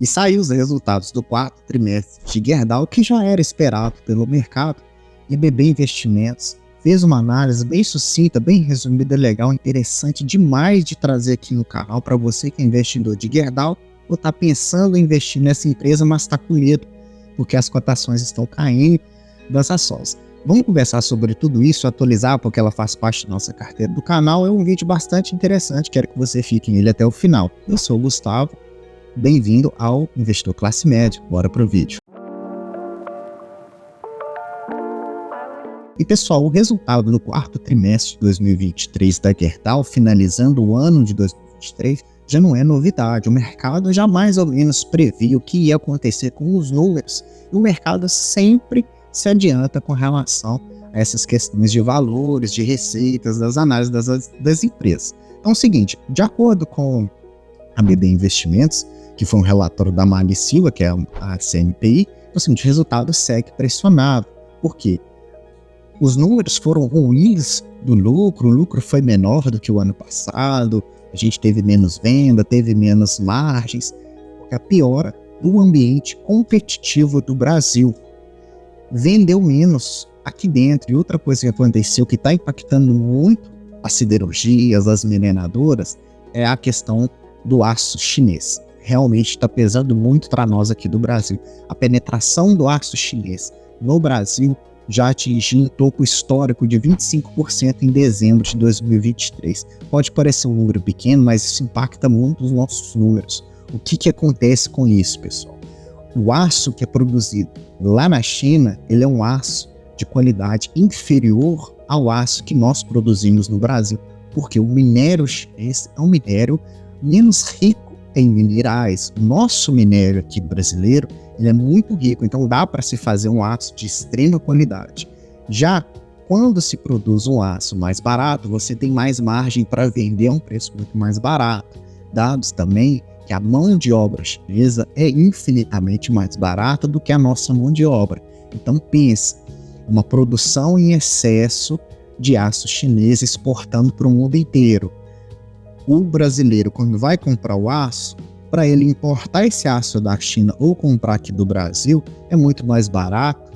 E saiu os resultados do quarto trimestre de Gerdau, que já era esperado pelo mercado, e BB Investimentos fez uma análise bem sucinta, bem resumida, legal, interessante demais de trazer aqui no canal para você que é investidor de Gerdau ou está pensando em investir nessa empresa, mas está com medo porque as cotações estão caindo das ações. Vamos conversar sobre tudo isso, atualizar, porque ela faz parte da nossa carteira do canal. É um vídeo bastante interessante, quero que você fique nele até o final. Eu sou o Gustavo, bem-vindo ao Investidor Classe Média. Bora pro vídeo. E pessoal, o resultado do quarto trimestre de 2023 da Gerdau, finalizando o ano de 2023, já não é novidade. O mercado já mais ou menos previa o que ia acontecer com os números. E o mercado sempre se adianta com relação a essas questões de valores, de receitas, das análises das empresas. Então é o seguinte, de acordo com a BB Investimentos, que foi um relatório da Mali Silva, que é a CNPI, então, o seguinte, o resultado segue pressionado. Por quê? Os números foram ruins do lucro, o lucro foi menor do que o ano passado, a gente teve menos venda, teve menos margens, porque a piora do ambiente competitivo do Brasil. Vendeu menos aqui dentro. E outra coisa que aconteceu que está impactando muito as siderurgias, as mineradoras, é a questão do aço chinês. Realmente está pesando muito para nós aqui do Brasil. A penetração do aço chinês no Brasil já atingiu um topo histórico de 25% em dezembro de 2023. Pode parecer um número pequeno, mas isso impacta muito os nossos números. O que acontece com isso, pessoal? O aço que é produzido lá na China, ele é um aço de qualidade inferior ao aço que nós produzimos no Brasil, porque o minério chinês é um minério menos rico em minerais. O nosso minério aqui brasileiro, ele é muito rico, então dá para se fazer um aço de extrema qualidade. Já quando se produz um aço mais barato, você tem mais margem para vender a um preço muito mais barato. Dados também que a mão de obra chinesa é infinitamente mais barata do que a nossa mão de obra. Então pensa, uma produção em excesso de aço chinês exportando para o mundo inteiro. O brasileiro, quando vai comprar o aço, para ele importar esse aço da China ou comprar aqui do Brasil, é muito mais barato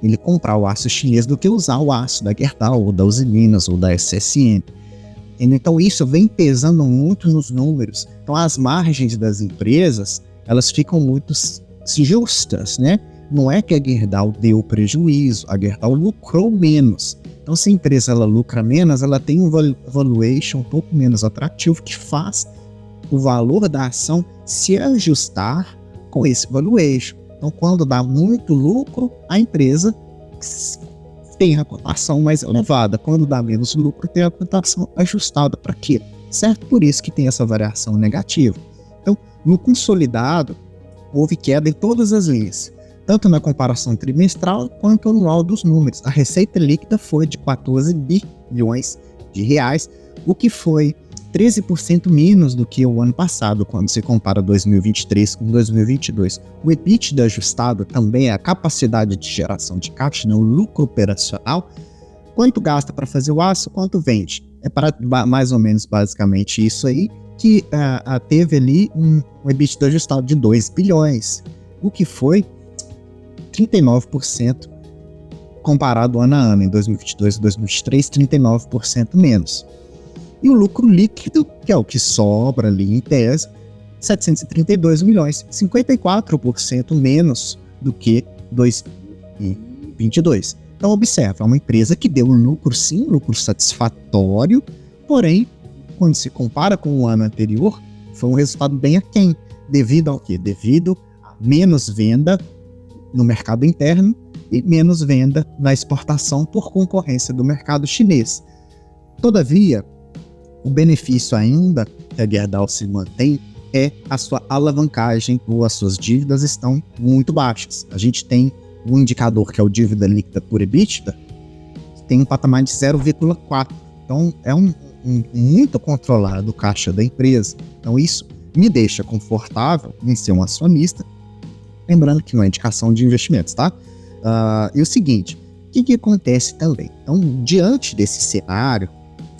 ele comprar o aço chinês do que usar o aço da Gerdau, ou da Usiminas, ou da SSN. Então isso vem pesando muito nos números. Então as margens das empresas, elas ficam muito justas, né? Não é que a Gerdau deu prejuízo, a Gerdau lucrou menos. Então se a empresa ela lucra menos, ela tem um valuation um pouco menos atrativo, que faz o valor da ação se ajustar com esse valuation. Então quando dá muito lucro, a empresa tem a cotação mais elevada. Quando dá menos lucro, tem a cotação ajustada para quê? Certo? Por isso que tem essa variação negativa. Então, no consolidado, houve queda em todas as linhas, tanto na comparação trimestral quanto anual dos números. A receita líquida foi de 14 bilhões de reais, o que foi 13% menos do que o ano passado, quando se compara 2023 com 2022. O EBITDA ajustado também é a capacidade de geração de caixa, né, o lucro operacional. Quanto gasta para fazer o aço, quanto vende. É para mais ou menos basicamente isso aí, que teve ali um EBITDA ajustado de 2 bilhões, o que foi 39% comparado ano a ano. Em 2022 e 2023, 39% menos. E o lucro líquido, que é o que sobra ali em tese, 732 milhões, 54% menos do que 2022. Então observa, é uma empresa que deu um lucro, sim, um lucro satisfatório, porém, quando se compara com o ano anterior, foi um resultado bem aquém. Devido ao quê? Devido a menos venda no mercado interno e menos venda na exportação por concorrência do mercado chinês. Todavia, o benefício ainda que a Gerdau se mantém é a sua alavancagem, ou as suas dívidas estão muito baixas. A gente tem um indicador que é o dívida líquida por EBITDA, que tem um patamar de 0,4. Então é muito controlado o caixa da empresa. Então isso me deixa confortável em ser um acionista, lembrando que não é indicação de investimentos, tá? E o seguinte, o que acontece também? Então, diante desse cenário,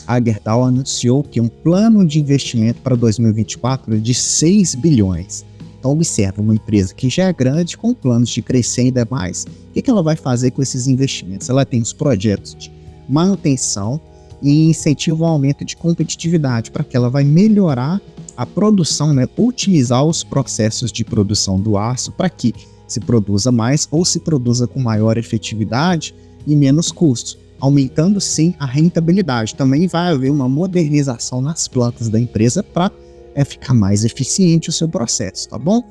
a Gerdau anunciou que um plano de investimento para 2024 de 6 bilhões. Então observa uma empresa que já é grande, com planos de crescer ainda mais. O que ela vai fazer com esses investimentos? Ela tem os projetos de manutenção e incentivo ao aumento de competitividade, para que ela vai melhorar a produção, né? Otimizar os processos de produção do aço para que se produza mais ou se produza com maior efetividade e menos custos, aumentando sim a rentabilidade. Também vai haver uma modernização nas plantas da empresa para ficar mais eficiente o seu processo, tá bom?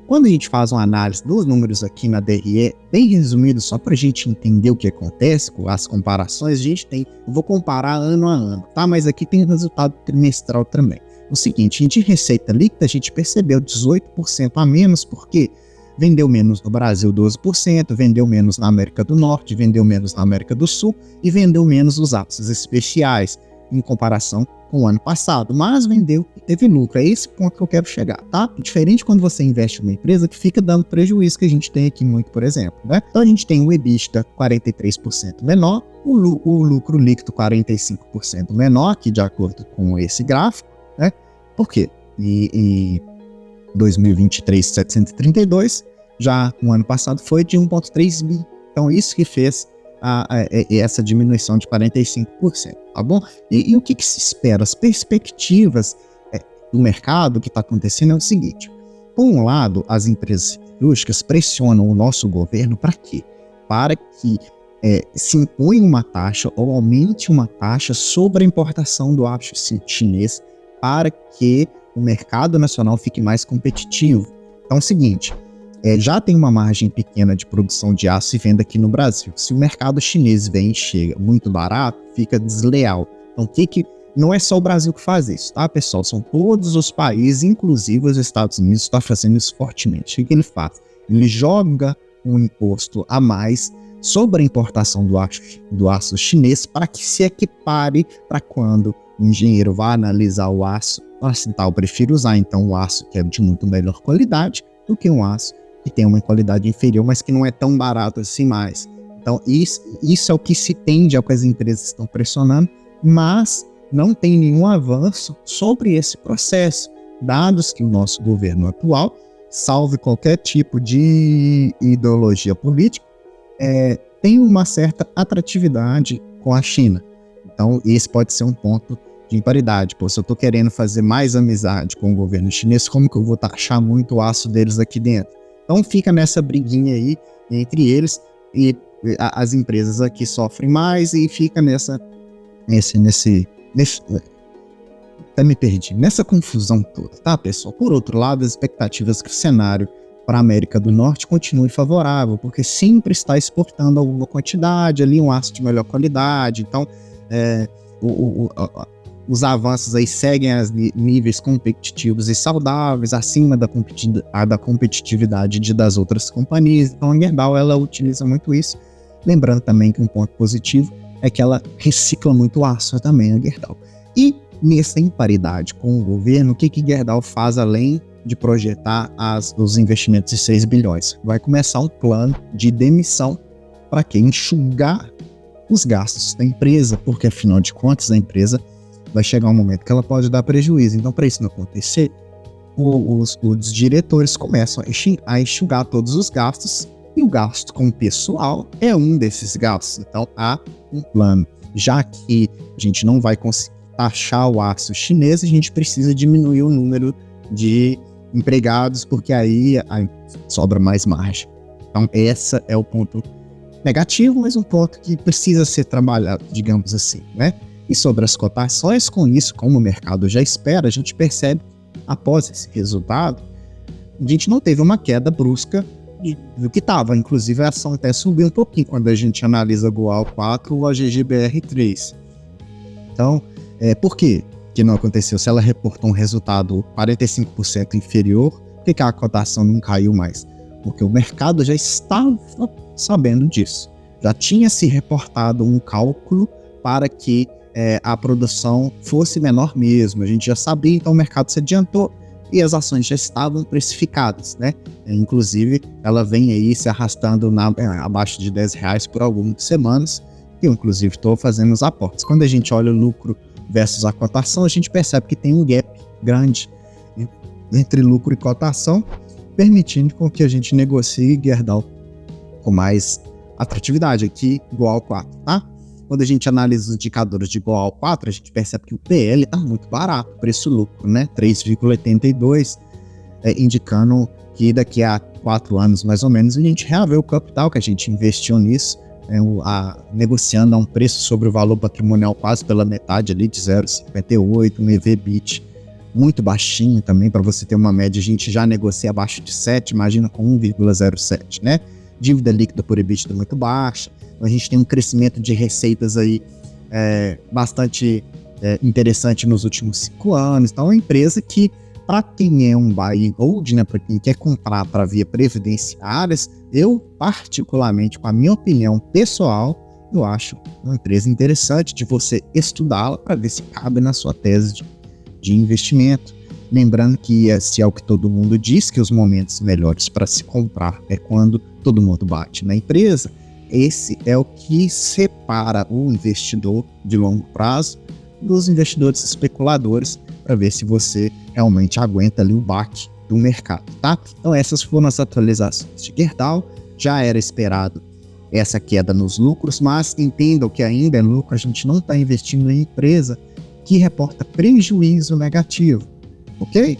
Quando a gente faz uma análise dos números aqui na DRE, bem resumido, só para a gente entender o que acontece com as comparações, eu vou comparar ano a ano, tá? Mas aqui tem resultado trimestral também. O seguinte, de receita líquida, a gente percebeu 18% a menos, porque vendeu menos no Brasil 12%, vendeu menos na América do Norte, vendeu menos na América do Sul e vendeu menos os aços especiais, em comparação com o ano passado, mas vendeu e teve lucro. É esse ponto que eu quero chegar, tá? Diferente quando você investe em uma empresa que fica dando prejuízo, que a gente tem aqui muito, por exemplo, né? Então a gente tem o EBITDA 43% menor, o lucro líquido 45% menor, aqui de acordo com esse gráfico, né? Por quê? E 2023, 732, já no ano passado foi de 1,3 bi. Então isso que fez essa diminuição de 45%, tá bom? E o que se espera? As perspectivas do mercado que está acontecendo é o seguinte: por um lado, as empresas siderúrgicas pressionam o nosso governo para quê? Para que se imponha uma taxa ou aumente uma taxa sobre a importação do aço chinês, para que o mercado nacional fique mais competitivo. Então é o seguinte, já tem uma margem pequena de produção de aço e venda aqui no Brasil. Se o mercado chinês vem e chega muito barato, fica desleal. Então não é só o Brasil que faz isso, tá, pessoal? São todos os países, inclusive os Estados Unidos, está fazendo isso fortemente. O que ele faz? Ele joga um imposto a mais sobre a importação do aço chinês, para que se equipare para quando o engenheiro vai analisar o aço, assim, tá, eu prefiro usar então o aço que é de muito melhor qualidade do que um aço que tem uma qualidade inferior, mas que não é tão barato assim mais. Então isso é o que se tende, é o que as empresas estão pressionando, mas não tem nenhum avanço sobre esse processo, dados que o nosso governo atual, salve qualquer tipo de ideologia política, tem uma certa atratividade com a China. Então esse pode ser um ponto de imparidade. Se eu estou querendo fazer mais amizade com o governo chinês, como que eu vou taxar muito o aço deles aqui dentro? Então fica nessa briguinha aí entre eles, e as empresas aqui sofrem mais, e fica até me perdi, nessa confusão toda, tá, pessoal? Por outro lado, as expectativas que o cenário para a América do Norte continue favorável, porque sempre está exportando alguma quantidade ali, um aço de melhor qualidade. Então os avanços aí seguem a níveis competitivos e saudáveis, acima da competitividade das outras companhias. Então a Gerdau, ela utiliza muito isso. Lembrando também que um ponto positivo é que ela recicla muito aço também, a Gerdau. E nessa imparidade com o governo, o que Gerdau faz além de projetar os investimentos de 6 bilhões? Vai começar um plano de demissão para enxugar os gastos da empresa, porque afinal de contas a empresa vai chegar um momento que ela pode dar prejuízo. Então, para isso não acontecer, os diretores começam a enxugar todos os gastos, e o gasto com o pessoal é um desses gastos. Então, há um plano. Já que a gente não vai conseguir taxar o aço chinês, a gente precisa diminuir o número de empregados, porque aí sobra mais margem. Então, esse é o ponto negativo, mas um ponto que precisa ser trabalhado, digamos assim, né? E sobre as cotações, com isso, como o mercado já espera, a gente percebe, após esse resultado, a gente não teve uma queda brusca do que estava. Inclusive, a ação até subiu um pouquinho quando a gente analisa a Goal 4 ou a GGBR3. Então, por quê que não aconteceu? Se ela reportou um resultado 45% inferior, por que a cotação não caiu mais? Porque o mercado já estava sabendo disso. Já tinha se reportado um cálculo para que a produção fosse menor mesmo. A gente já sabia, então o mercado se adiantou e as ações já estavam precificadas, né? Inclusive, ela vem aí se arrastando abaixo de R$10 por algumas semanas. Eu, inclusive, estou fazendo os aportes. Quando a gente olha o lucro versus a cotação, a gente percebe que tem um gap grande entre lucro e cotação. permitindo com que a gente negocie Gerdau com mais atratividade, aqui igual ao 4, tá? Quando a gente analisa os indicadores de igual ao 4, a gente percebe que o PL está muito barato, preço-lucro, né? 3,82, indicando que daqui a 4 anos, mais ou menos, a gente reaver o capital que a gente investiu nisso, negociando a um preço sobre o valor patrimonial quase pela metade ali, de 0,58, um EV/EBITDA muito baixinho também, para você ter uma média, a gente já negocia abaixo de 7, imagina com 1,07, né? Dívida líquida por EBITDA muito baixa, então a gente tem um crescimento de receitas aí bastante interessante nos últimos 5 anos, então é uma empresa que, para quem é um buy and hold, né, para quem quer comprar para via previdenciárias, eu particularmente, com a minha opinião pessoal, eu acho uma empresa interessante de você estudá-la para ver se cabe na sua tese de investimento. Lembrando que esse é o que todo mundo diz, que os momentos melhores para se comprar é quando todo mundo bate na empresa. Esse é o que separa o investidor de longo prazo dos investidores especuladores, para ver se você realmente aguenta ali o baque do mercado, tá? Então essas foram as atualizações de Gerdau. Já era esperado essa queda nos lucros, mas entendam que ainda é lucro, a gente não está investindo em empresa que reporta prejuízo negativo, ok?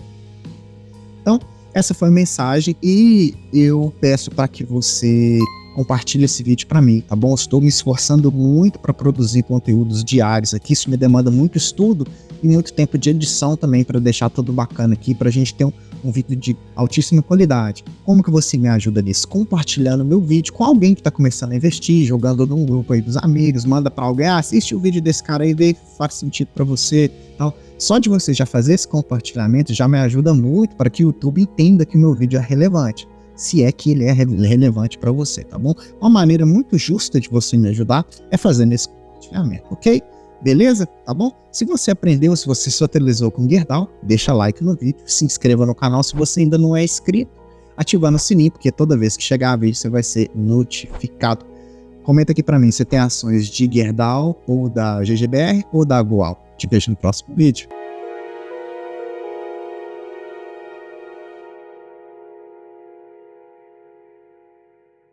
Então, essa foi a mensagem e eu peço para que você compartilhe esse vídeo para mim, tá bom? Eu estou me esforçando muito para produzir conteúdos diários aqui, isso me demanda muito estudo e muito tempo de edição também para deixar tudo bacana aqui, para a gente ter um vídeo de altíssima qualidade. Como que você me ajuda nisso? Compartilhando meu vídeo com alguém que está começando a investir, jogando num grupo aí dos amigos, manda para alguém, assiste o vídeo desse cara aí, vê se faz sentido para você, tal. Só de você já fazer esse compartilhamento já me ajuda muito para que o YouTube entenda que o meu vídeo é relevante, se é que ele é relevante para você, tá bom? Uma maneira muito justa de você me ajudar é fazendo esse compartilhamento, ok? Beleza? Tá bom? Se você aprendeu, se você se atualizou com Gerdau, deixa like no vídeo, se inscreva no canal se você ainda não é inscrito, ativando o sininho, porque toda vez que chegar a vídeo você vai ser notificado. Comenta aqui para mim, você tem ações de Gerdau, ou da GGBR, ou da Goal. Te vejo no próximo vídeo.